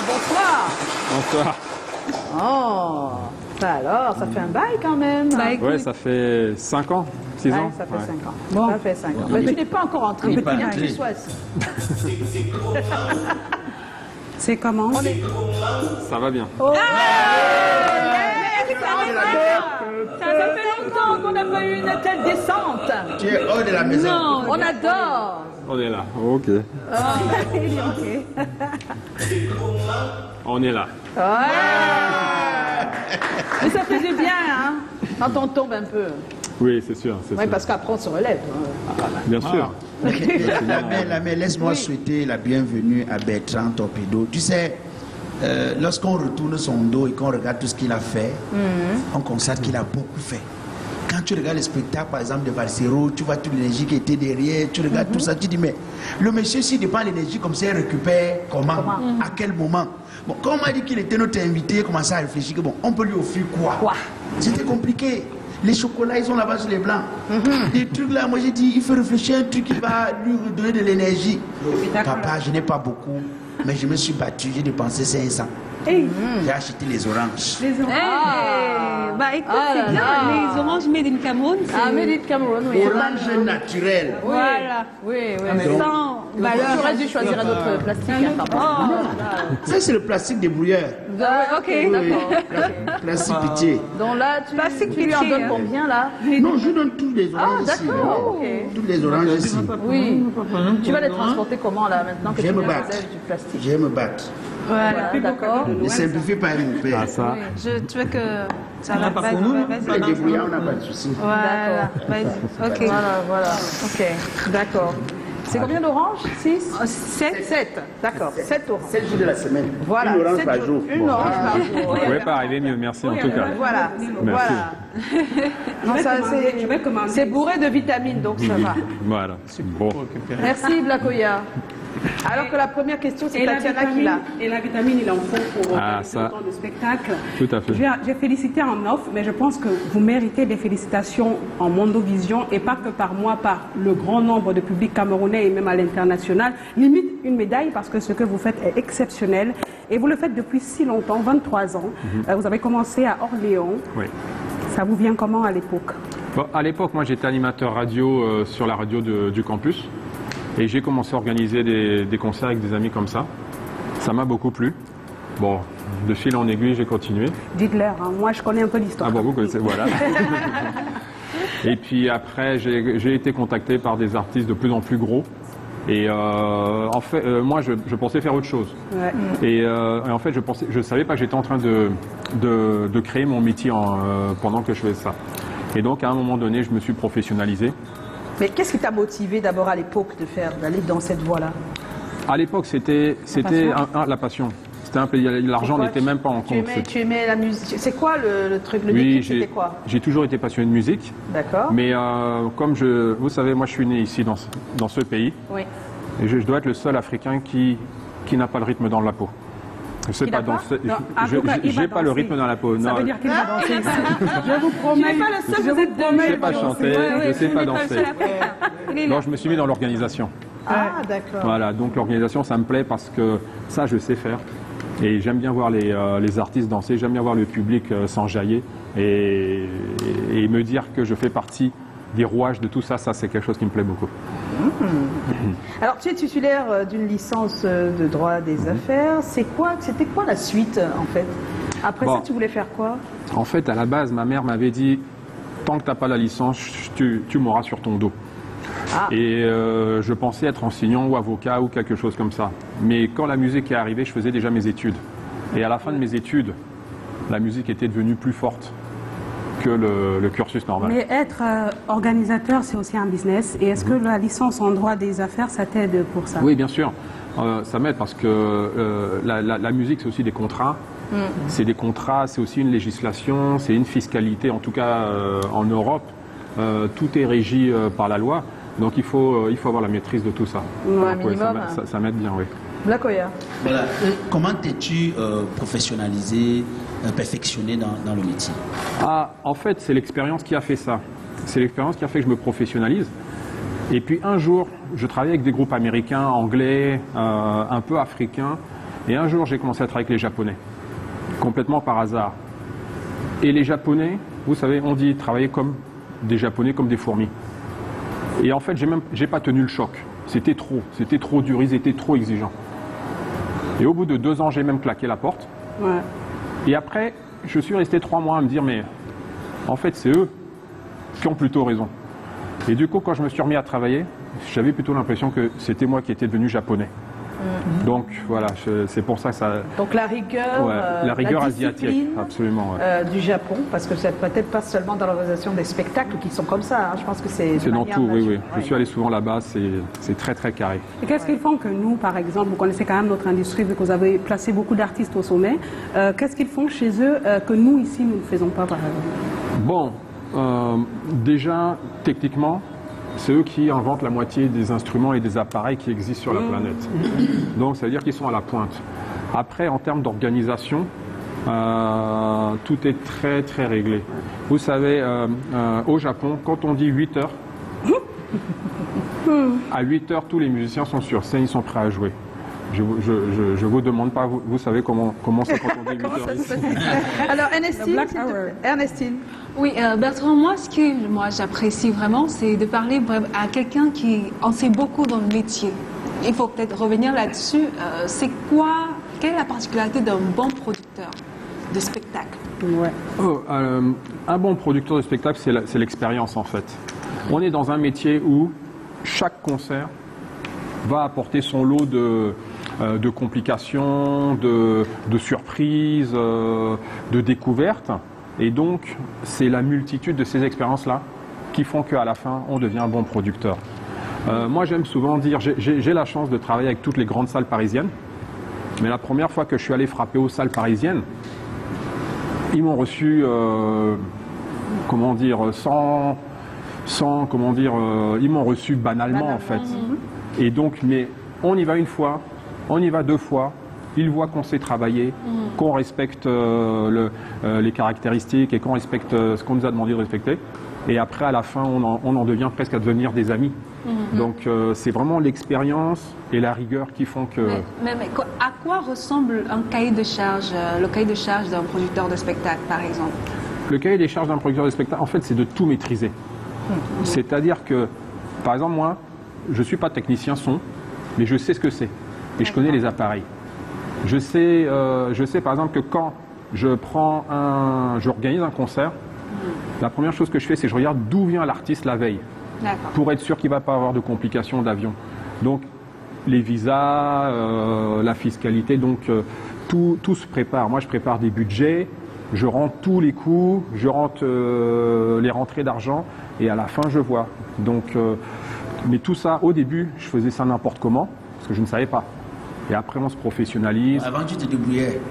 bonsoir. Bonsoir. Oh, ça alors, ça fait un bail quand même. Bah, écoute, Ouais, ça fait 5 ans, 6 ans. Ça fait Ouais. 5 ans. Bon. Ça fait 5 ans. Mais tu n'es pas encore entré. n'est pas Bien que entré. tu sois assis. c'est comment? Ça va bien. Ça fait longtemps qu'on n'a pas eu une telle descente. Tu es hors de la maison. Non, On adore. On est là. Ok. ok. On est là. Ouais. Mais ça fait du bien, hein, quand on tombe un peu. Oui, c'est sûr. Oui, parce qu'après on se relève. Bien sûr. Mais laisse-moi souhaiter la bienvenue à Bertrand Torpedo. Tu sais, lorsqu'on retourne son dos et qu'on regarde tout ce qu'il a fait, on constate qu'il a beaucoup fait. Quand tu regardes le spectacle, par exemple, de Valsero, tu vois toute l'énergie qui était derrière, tu regardes tout ça, tu dis, mais le monsieur, s'il dépend l'énergie comme ça, il récupère comment? À quel moment? Bon, quand on m'a dit qu'il était notre invité, il commençait à réfléchir que bon, on peut lui offrir quoi? C'était compliqué. Les chocolats, ils sont là-bas sur les blancs. Des trucs là, moi j'ai dit, il faut réfléchir à un truc qui va lui donner de l'énergie. Papa, je n'ai pas beaucoup, mais je me suis battu, j'ai dépensé 500. J'ai acheté les oranges. Les oranges. Bah écoute, c'est bien. Les oranges made in Cameroun. Ah, Made in Cameroun, oui. Orange naturel. Voilà. Oui, oui. Sans valeur. J'aurais dû choisir un autre plastique. Hein, papa. Ça, c'est le plastique des brouilleurs. Ok, Oui, d'accord. plastique pitié. Donc là, Plastique tu lui en pitié, donnes hein. combien là? Non, je donne tous les oranges ici. d'accord. Ok. Toutes les oranges ici. Oui. Tu vas les transporter comment là maintenant que Je tu vais me viens battre. du plastique? Je vais me battre. Voilà. D'accord. Ne simplifie pas mon père. Ah, ça. Tu veux que ça va pas vas-y, pour nous, vas-y. Les débrouillards, on n'a pas de souci. Voilà. Vas-y. Ok. Voilà. Ok, d'accord. C'est combien d'oranges? 6? 7. 7. D'accord. 7 oranges. 7 jours de la semaine. Voilà. Une orange 7 par jours. jour. Une orange par jour. Vous ne pouvez pas arriver mieux, merci en tout cas. Voilà. Merci. Non, ça, Je vais commander. c'est bourré de vitamines, donc ça va. Voilà. Bon. Merci Blakoya. Alors que la première question, c'est Tatiana qui l'a. Et la vitamine, il en faut pour Ah, organiser ça. autant de spectacles. Tout à fait. J'ai félicité en off, mais je pense que vous méritez des félicitations en Mondovision et pas que par moi, par le grand nombre de publics camerounais et même à l'international. Limite une médaille parce que ce que vous faites est exceptionnel et vous le faites depuis si longtemps, 23 ans. Vous avez commencé à Orléans. Oui. Ça vous vient comment à l'époque? Bon, à l'époque, moi j'étais animateur radio sur la radio du campus. Et j'ai commencé à organiser des concerts avec des amis comme ça. Ça m'a beaucoup plu. Bon, de fil en aiguille, j'ai continué. Dites-leur, hein, moi je connais un peu l'histoire. Ah bon, vous connaissez, voilà. Et puis après, j'ai été contacté par des artistes de plus en plus gros. Et en fait, moi, je pensais faire autre chose. Ouais. Et en fait, je savais pas que j'étais en train de créer mon métier pendant que je faisais ça. Et donc, à un moment donné, je me suis professionnalisé. Mais qu'est-ce qui t'a motivé d'abord à l'époque d'aller dans cette voie-là? À l'époque, c'était la passion. C'était un peu, l'argent Pourquoi n'était même pas en compte. Tu aimais la musique. C'est quoi le truc? Le Oui, déclic, c'était quoi? j'ai toujours été passionné de musique. D'accord. Mais comme vous savez, moi je suis né ici dans ce pays. Oui. Et je dois être le seul Africain qui n'a pas le rythme dans la peau. Je sais Qui pas n'a pas danser. Non, en tout cas, il va J'ai pas le danser. rythme dans la peau. Ça Non, veut dire qu'il va danser ici. Je vous promets. pas le seul, je vous vous êtes deux. promets, je sais il pas va danser. chanter, je sais pas danser. Il est là. Non, je me suis mis dans l'organisation. Ah, d'accord. Voilà, donc l'organisation, ça me plaît parce que ça, je sais faire. Et j'aime bien voir les artistes danser, j'aime bien voir le public s'enjailler et me dire que je fais partie des rouages de tout ça, ça c'est quelque chose qui me plaît beaucoup. Alors, tu es titulaire d'une licence de droit des affaires. C'était quoi la suite, en fait? Après Bon. ça, tu voulais faire quoi? En fait, à la base, ma mère m'avait dit, tant que tu n'as pas la licence, tu mourras sur ton dos. Ah. Et je pensais être enseignant ou avocat ou quelque chose comme ça. Mais quand la musique est arrivée, je faisais déjà mes études. Et à la fin de mes études, la musique était devenue plus forte que le cursus normal. Mais être organisateur, c'est aussi un business. Et est-ce que la licence en droit des affaires, ça t'aide pour ça? Oui, bien sûr. Ça m'aide parce que la musique, c'est aussi des contrats. C'est des contrats, c'est aussi une législation, c'est une fiscalité, en tout cas en Europe. Tout est régi par la loi. Donc il faut avoir la maîtrise de tout ça. Ouais, Donc, ouais, minimum. ça m'aide bien, oui. Blakoya. Voilà. Comment t'es-tu professionnalisé, perfectionné dans le métier? Ah, en fait, c'est l'expérience qui a fait ça. C'est l'expérience qui a fait que je me professionnalise. Et puis un jour, je travaillais avec des groupes américains, anglais, un peu africains. Et un jour, j'ai commencé à travailler avec les Japonais, complètement par hasard. Et les Japonais, vous savez, on dit travailler comme des Japonais, comme des fourmis. Et en fait, j'ai pas tenu le choc. C'était trop dur, ils étaient trop exigeants. Et au bout de 2 ans, j'ai même claqué la porte. Ouais. Et après, je suis resté 3 mois à me dire, mais en fait, c'est eux qui ont plutôt raison. Et du coup, quand je me suis remis à travailler, j'avais plutôt l'impression que c'était moi qui étais devenu japonais. Donc voilà, c'est pour ça que ça... Donc la rigueur, la rigueur discipline, asiatique, absolument. Ouais. Du Japon, parce que c'est peut-être pas seulement dans l'organisation des spectacles qui sont comme ça, hein. Je pense que c'est... C'est dans tout, oui. Je suis allé souvent là-bas, c'est très très carré. Et qu'est-ce qu'ils font que nous, par exemple, vous connaissez quand même notre industrie, vu que vous avez placé beaucoup d'artistes au sommet, qu'est-ce qu'ils font chez eux que nous, ici, nous ne faisons pas, par exemple? Bon, déjà, techniquement, c'est eux qui inventent la moitié des instruments et des appareils qui existent sur la planète. Donc, ça veut dire qu'ils sont à la pointe. Après, en termes d'organisation, tout est très, très réglé. Vous savez, au Japon, quand on dit 8 heures, à 8 heures, tous les musiciens sont sur scène, ils sont prêts à jouer. Je vous demande pas, vous savez comment c'est quand on dit 8 heures. Alors, Ernestine, s'il te plaît. Ernestine. Oui, Bertrand, moi, ce que moi j'apprécie vraiment, c'est de parler à quelqu'un qui en sait beaucoup dans le métier. Il faut peut-être revenir là-dessus. Quelle est la particularité d'un bon producteur de spectacle? Ouais. Un bon producteur de spectacle, c'est l'expérience en fait. On est dans un métier où chaque concert va apporter son lot de complications, de surprises, de découvertes. Et donc, c'est la multitude de ces expériences-là qui font qu'à la fin, on devient un bon producteur. Moi, j'aime souvent dire, j'ai la chance de travailler avec toutes les grandes salles parisiennes, mais la première fois que je suis allé frapper aux salles parisiennes, ils m'ont reçu, ils m'ont reçu banalement en fait. Et donc, mais on y va une fois, on y va 2 fois. Ils voient qu'on sait travailler, qu'on respecte les caractéristiques et qu'on respecte ce qu'on nous a demandé de respecter. Et après, à la fin, on en devient presque à devenir des amis. Donc, c'est vraiment l'expérience et la rigueur qui font que... Mais à quoi ressemble un cahier de charge, le cahier de charge d'un producteur de spectacle, par exemple? Le cahier des charges d'un producteur de spectacle, en fait, c'est de tout maîtriser. C'est-à-dire que, par exemple, moi, je ne suis pas technicien son, mais je sais ce que c'est. Et je connais les appareils. Je sais par exemple que quand je organise un concert, la première chose que je fais, c'est que je regarde d'où vient l'artiste la veille, pour être sûr qu'il ne va pas avoir de complications d'avion. Donc les visas, la fiscalité, donc tout se prépare. Moi, je prépare des budgets, je rentre tous les coûts, je rentre les rentrées d'argent, et à la fin, je vois. Donc, mais tout ça, au début, je faisais ça n'importe comment, parce que je ne savais pas. Et après, on se professionnalise. Avant, tu te débrouillais.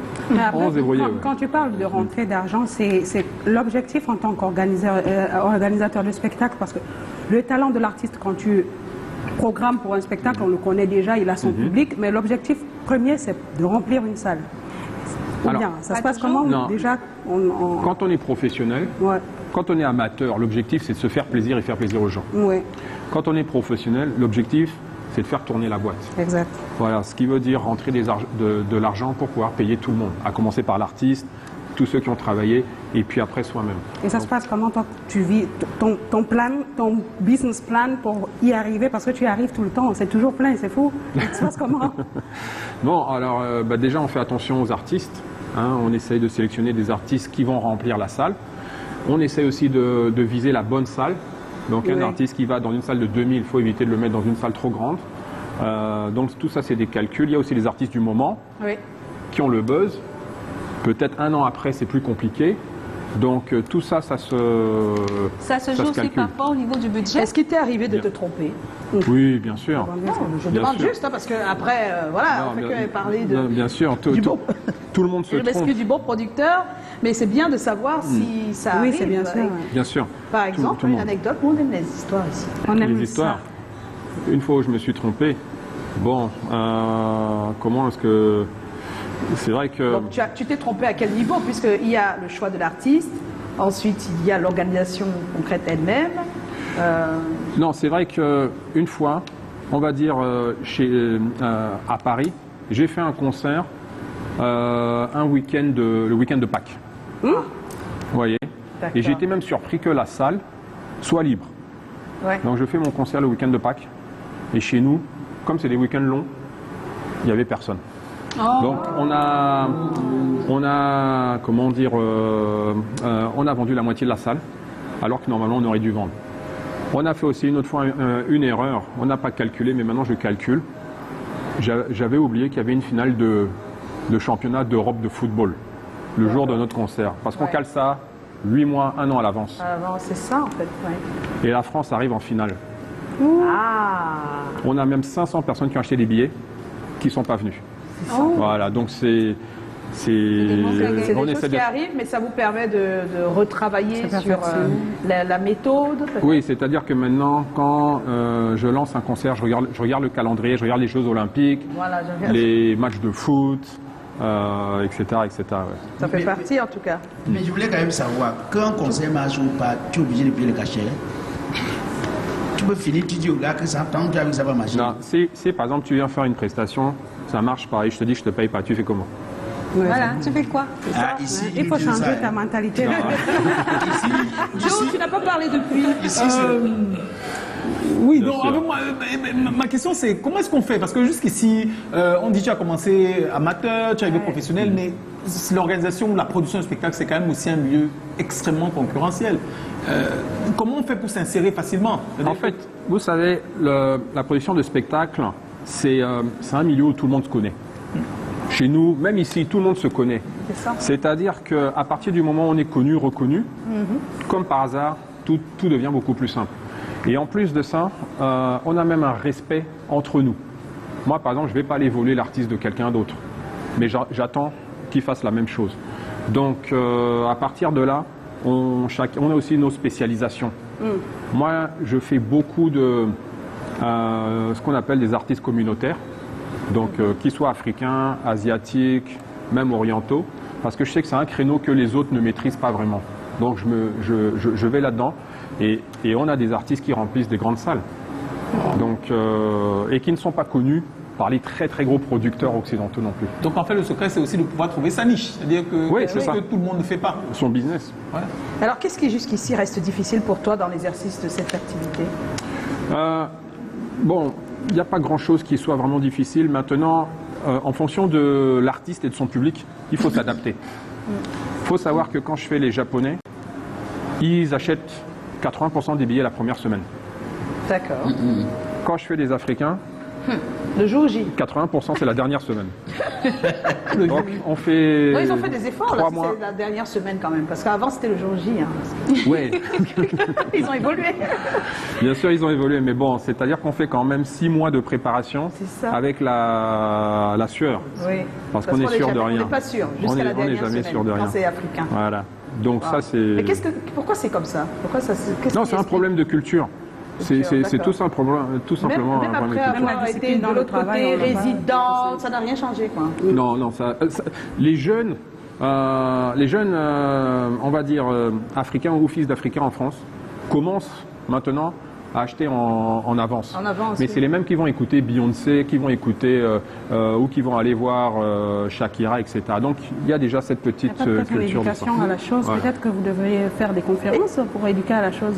On se débrouillait, quand tu parles de rentrée d'argent, c'est l'objectif en tant qu'organisateur de spectacle, parce que le talent de l'artiste, quand tu programmes pour un spectacle, on le connaît déjà, il a son public, mais l'objectif premier, c'est de remplir une salle. Ou bien, ça se passe comment? Déjà, Quand on est professionnel, quand on est amateur, l'objectif, c'est de se faire plaisir et faire plaisir aux gens. Ouais. Quand on est professionnel, l'objectif, c'est de faire tourner la boîte. Exact. Voilà, ce qui veut dire rentrer de l'argent pour pouvoir payer tout le monde, à commencer par l'artiste, tous ceux qui ont travaillé, et puis après soi-même. Et ça se passe comment, toi, tu vis ton plan, ton business plan pour y arriver, parce que tu y arrives tout le temps, c'est toujours plein, c'est fou. Ça se passe comment? Bon, alors déjà, on fait attention aux artistes. Hein, on essaye de sélectionner des artistes qui vont remplir la salle. On essaye aussi de viser la bonne salle. Donc un artiste qui va dans une salle de 2000, il faut éviter de le mettre dans une salle trop grande. Donc tout ça, c'est des calculs. Il y a aussi les artistes du moment qui ont le buzz. Peut-être un an après, c'est plus compliqué. Donc tout ça, ça se joue aussi parfois au niveau du budget. Est-ce qu'il t'est arrivé de te tromper? Oui, bien sûr. Je demande juste, hein, parce qu'après, voilà, on fait que parler de... Bien sûr, tout le monde se trompe. Parce que du bon producteur, mais c'est bien de savoir si ça arrive. Oui, c'est bien sûr. Bien sûr. Par exemple, une anecdote, on aime les histoires ici. On aime les histoires. Une fois où je me suis trompé, bon, comment est-ce que... C'est vrai que... Donc tu t'es trompé à quel niveau? Puisqu'il y a le choix de l'artiste, ensuite il y a l'organisation concrète elle-même. Non, c'est vrai qu'une fois, on va dire à Paris, j'ai fait un concert un week-end, le week-end de Pâques. Vous voyez. D'accord. Et j'ai été même surpris que la salle soit libre. Ouais. Donc je fais mon concert le week-end de Pâques. Et chez nous, comme c'est des week-ends longs, il n'y avait personne. Donc on a comment dire, on a vendu la moitié de la salle, alors que normalement on aurait dû vendre. On a fait aussi une autre fois une erreur. On n'a pas calculé, mais maintenant je calcule. J'avais oublié qu'il y avait une finale de championnat d'Europe de football le jour de notre concert, parce qu'on cale ça 8 mois, 1 an à l'avance. C'est ça en fait. Ouais. Et la France arrive en finale. Ah. On a même 500 personnes qui ont acheté des billets qui ne sont pas venues. Voilà, donc C'est des choses qui arrivent, mais ça vous permet de retravailler sur la méthode. Oui, c'est-à-dire que maintenant, quand je lance un concert, je regarde le calendrier, je regarde les Jeux Olympiques, Voilà, les matchs de foot, etc. etc. Ouais. Ça fait partie en tout cas. Mais je voulais quand même savoir, quand un concert marche ou pas, tu es obligé de payer le cachet. Tu peux finir, tu dis au gars que ça, tant que tu as vu que ça va marcher. Non, si par exemple tu viens faire une prestation, ça marche pareil, je te dis je te paye pas, tu fais comment? Voilà, tu fais quoi? Ah, ici, Il faut ils disent changer ça, ta hein. mentalité. Joe, tu n'as pas parlé depuis. Ici, c'est- Oui, Bien donc sûr. avec moi, ma question c'est comment est-ce qu'on fait? Parce que jusqu'ici, on dit que tu as commencé amateur, tu as été professionnel, mais l'organisation, la production du spectacle, c'est quand même aussi un milieu extrêmement concurrentiel. Comment on fait pour s'insérer facilement? En fait, vous savez, la production de spectacle, c'est un milieu où tout le monde se connaît. Chez nous, même ici, tout le monde se connaît. C'est ça. C'est-à-dire qu'à partir du moment où on est connu, reconnu, comme par hasard, tout devient beaucoup plus simple. Et en plus de ça, on a même un respect entre nous. Moi, par exemple, je ne vais pas aller voler l'artiste de quelqu'un d'autre. Mais j'attends qu'il fasse la même chose. Donc, à partir de là, on a aussi nos spécialisations. Moi, je fais beaucoup de ce qu'on appelle des artistes communautaires. Donc, qu'ils soient africains, asiatiques, même orientaux. Parce que je sais que c'est un créneau que les autres ne maîtrisent pas vraiment. Donc, je vais là-dedans. Et on a des artistes qui remplissent des grandes salles. Donc, et qui ne sont pas connus par les très très gros producteurs occidentaux non plus. Donc en fait, le secret, c'est aussi de pouvoir trouver sa niche. C'est-à-dire que Oui, quelque c'est chose ça. que tout le monde ne fait pas. Son business. Voilà. Alors, qu'est-ce qui jusqu'ici reste difficile pour toi dans l'exercice de cette activité? Bon, il n'y a pas grand-chose qui soit vraiment difficile. Maintenant, en fonction de l'artiste et de son public, il faut s'adapter. Il faut savoir que quand je fais les Japonais, ils achètent 80% des billets la première semaine. D'accord. Quand je fais les Africains, Le jour J. 80% c'est la dernière semaine. Donc on fait Non, ils ont fait des efforts, là, 3 mois. c'est la dernière semaine quand même, parce qu'avant c'était le jour J. Hein. Ouais, Ils ont évolué. bien sûr ils ont évolué, mais bon, c'est-à-dire qu'on fait quand même 6 mois de préparation C'est ça. avec la sueur. Oui. Parce qu'on est sûr de rien. On n'est pas sûr, On jusqu'à est- la on est dernière jamais semaine, sûr de rien. quand c'est africain. Voilà. Donc ça c'est. Mais pourquoi c'est comme ça? Pourquoi ça qu'est-ce Non, qui c'est un explique? problème de culture. C'est D'accord. tout simplement, Même un problème après de culture. avoir La été discipline de dans le l'autre travail, côté, on n'a pas- résident, ça n'a rien changé quoi. Non, non, les jeunes, on va dire africains ou fils d'Africains en France, commencent maintenant à acheter en avance. En avance, Mais oui. c'est les mêmes qui vont écouter Beyoncé, qui vont écouter ou qui vont aller voir Shakira, etc. Donc il y a déjà cette Il petite n'y a pas peut-être culture de ça. l'éducation à la chose. Voilà. Peut-être que vous devriez faire des conférences pour éduquer à la chose.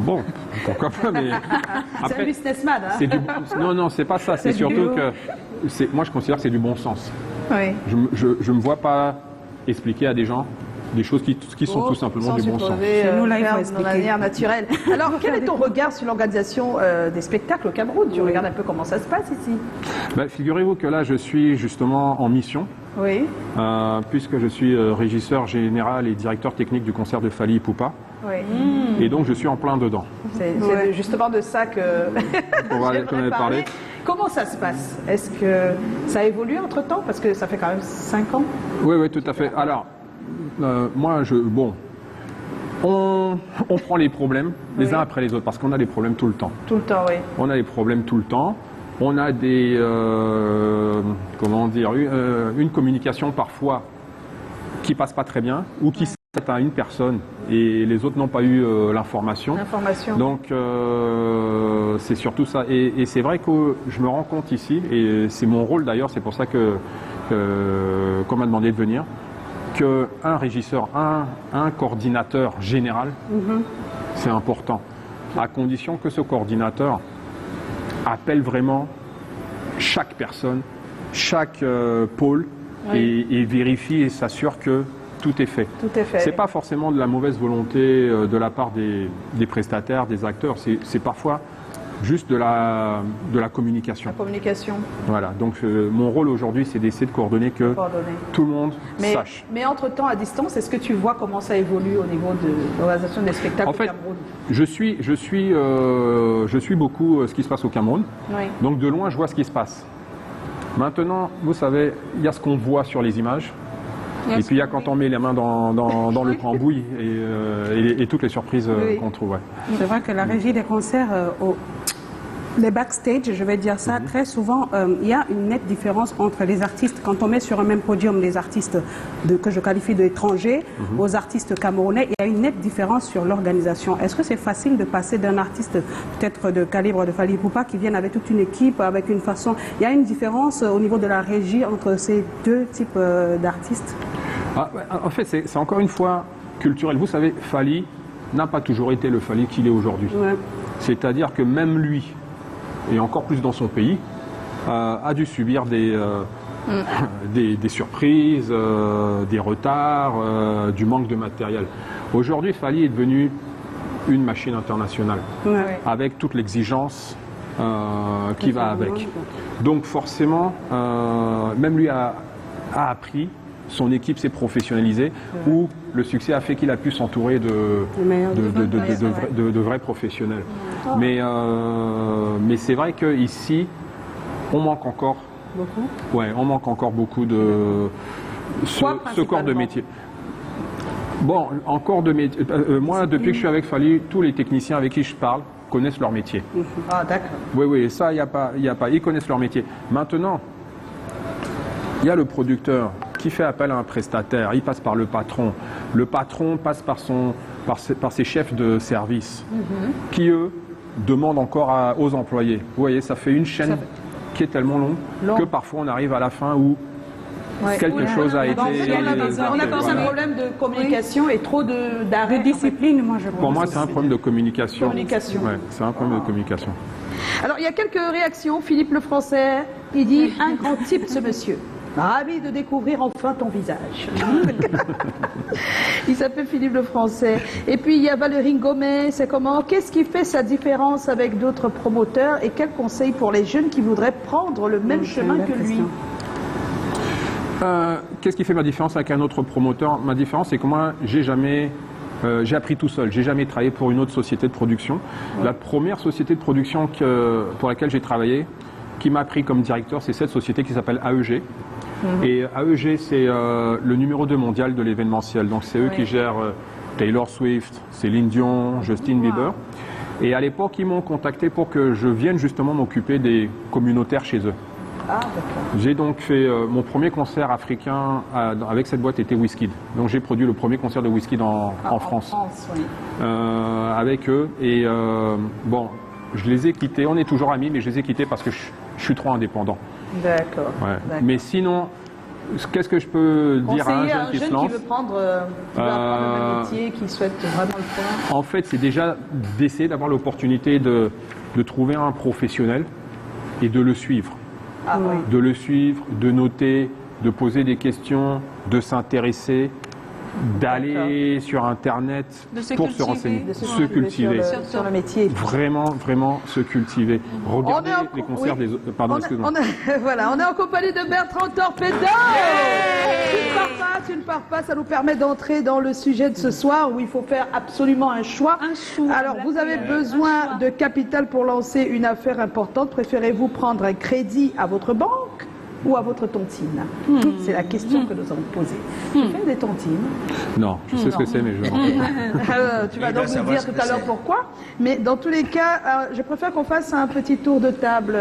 Bon, pourquoi pas, mais C'est un après, businessman, hein? c'est du... non, c'est pas ça. C'est du surtout haut. que moi je considère que c'est du bon sens. Oui. Je me vois pas expliquer à des gens des choses qui sont tout simplement du bon sens. Chez nous, là, il faut faire de expliquer. manière naturelle. Alors, quel est ton regard sur l'organisation des spectacles au Cameroun? Tu regardes un peu comment ça se passe ici? Ben, figurez-vous que là, je suis justement en mission, Oui. puisque je suis régisseur général et directeur technique du concert de Fally Ipupa, Oui. et donc je suis en plein dedans. C'est justement de ça que On va j'aimerais en parler. Comment ça se passe? Est-ce que ça a évolué entre-temps? Parce que ça fait quand même 5 ans. Oui, oui, tout à fait. Alors, moi, on prend les problèmes les Oui. uns après les autres, parce qu'on a des problèmes tout le temps. Tout le temps, oui. On a des problèmes tout le temps. On a des, comment dire, une communication parfois qui passe pas très bien ou qui s'arrête à une personne et les autres n'ont pas eu l'information. L'information. Donc c'est surtout ça. Et c'est vrai que je me rends compte ici, et c'est mon rôle d'ailleurs, c'est pour ça que qu'on m'a demandé de venir, qu'un régisseur, un coordinateur général, c'est important, à condition que ce coordinateur appelle vraiment chaque personne, chaque pôle, et vérifie et s'assure que tout est fait. Tout est fait. C'est pas forcément de la mauvaise volonté de la part des prestataires, des acteurs, c'est parfois juste de la communication. La communication. Voilà, donc mon rôle aujourd'hui, c'est d'essayer de coordonner que tout le monde sache. Mais entre-temps, à distance, est-ce que tu vois comment ça évolue au niveau de l'organisation des spectacles en fait, au Cameroun? Je suis beaucoup ce qui se passe au Cameroun, donc de loin, je vois ce qui se passe. Maintenant, vous savez, il y a ce qu'on voit sur les images, et puis il y a quand on met les mains dans le cambouis et toutes les surprises qu'on trouve. C'est vrai que la régie des concerts, les backstage, je vais dire ça, très souvent, il y a une nette différence entre les artistes. Quand on met sur un même podium des artistes que je qualifie d'étrangers aux artistes camerounais, il y a une nette différence sur l'organisation. Est-ce que c'est facile de passer d'un artiste peut-être de calibre de Fally Ipupa qui viennent avec toute une équipe, avec une façon... Il y a une différence au niveau de la régie entre ces deux types d'artistes? En fait, c'est encore une fois culturel. Vous savez, Fally n'a pas toujours été le Fally qu'il est aujourd'hui. C'est-à-dire que même lui, et encore plus dans son pays, a dû subir des surprises, des retards, du manque de matériel. Aujourd'hui, Fally est devenu une machine internationale, avec toute l'exigence qui va avec. Donc forcément, même lui a appris, son équipe s'est professionnalisée, où le succès a fait qu'il a pu s'entourer de vrais professionnels. Mais c'est vrai qu'ici, on manque encore beaucoup de ce corps de métier. Bon, encore de métier. Moi, depuis que je suis avec Fally, tous les techniciens avec qui je parle connaissent leur métier. Ah, d'accord. Oui, ça, il n'y a pas. Ils connaissent leur métier. Maintenant, il y a le producteur qui fait appel à un prestataire, il passe par le patron. Le patron passe par ses chefs de service, qui eux demandent encore aux employés. Vous voyez, ça fait une chaîne qui est tellement longue que parfois on arrive à la fin où quelque chose a été... On a un problème de communication et trop d'arrêt. De discipline, moi je pense. Pour moi, c'est un problème de communication. Ouais, c'est un problème de communication. Alors, il y a quelques réactions. Philippe le Français, il dit un grand type, ce monsieur. Ravi de découvrir enfin ton visage. Il s'appelle Philippe le Français. Et puis il y a Valérie Gomez, c'est comment? Qu'est-ce qui fait sa différence avec d'autres promoteurs et quels conseils pour les jeunes qui voudraient prendre le même chemin que lui? Qu'est-ce qui fait ma différence avec un autre promoteur? Ma différence, c'est que moi, j'ai appris tout seul. J'ai jamais travaillé pour une autre société de production. La première société de production pour laquelle j'ai travaillé, qui m'a pris comme directeur, c'est cette société qui s'appelle AEG. Et AEG, c'est le numéro 2 mondial de l'événementiel. Donc c'est eux qui gèrent Taylor Swift, Céline Dion, Justin Bieber. Et à l'époque, ils m'ont contacté pour que je vienne justement m'occuper des communautaires chez eux. Ah, d'accord. J'ai donc fait mon premier concert africain avec cette boîte était Wizkid. Donc j'ai produit le premier concert de Wizkid en France. Avec eux. Et bon, je les ai quittés. On est toujours amis, mais je les ai quittés parce que je suis trop indépendant. D'accord. Mais sinon, qu'est-ce que je peux dire à un jeune qui se lance? Qui veut apprendre le même métier, qui souhaite vraiment le faire? En fait, c'est déjà d'essayer d'avoir l'opportunité de trouver un professionnel et de le suivre. De le suivre, de noter, de poser des questions, de s'intéresser, d'aller sur Internet pour se renseigner, se cultiver. Sur le métier. Vraiment se cultiver. Regardez les concerts des autres. Pardon, excuse-moi. Voilà, on est en compagnie de Bertrand Torpedo. Tu ne pars pas, ça nous permet d'entrer dans le sujet de ce soir où il faut faire absolument un choix. Alors, vous avez besoin de capital pour lancer une affaire importante. Préférez-vous prendre un crédit à votre banque ou à votre tontine? C'est la question que nous allons poser. Tu fais des tontines? Non, je sais ce que c'est, mais je ne Tu vas donc nous dire tout à l'heure pourquoi. Mais dans tous les cas, je préfère qu'on fasse un petit tour de table.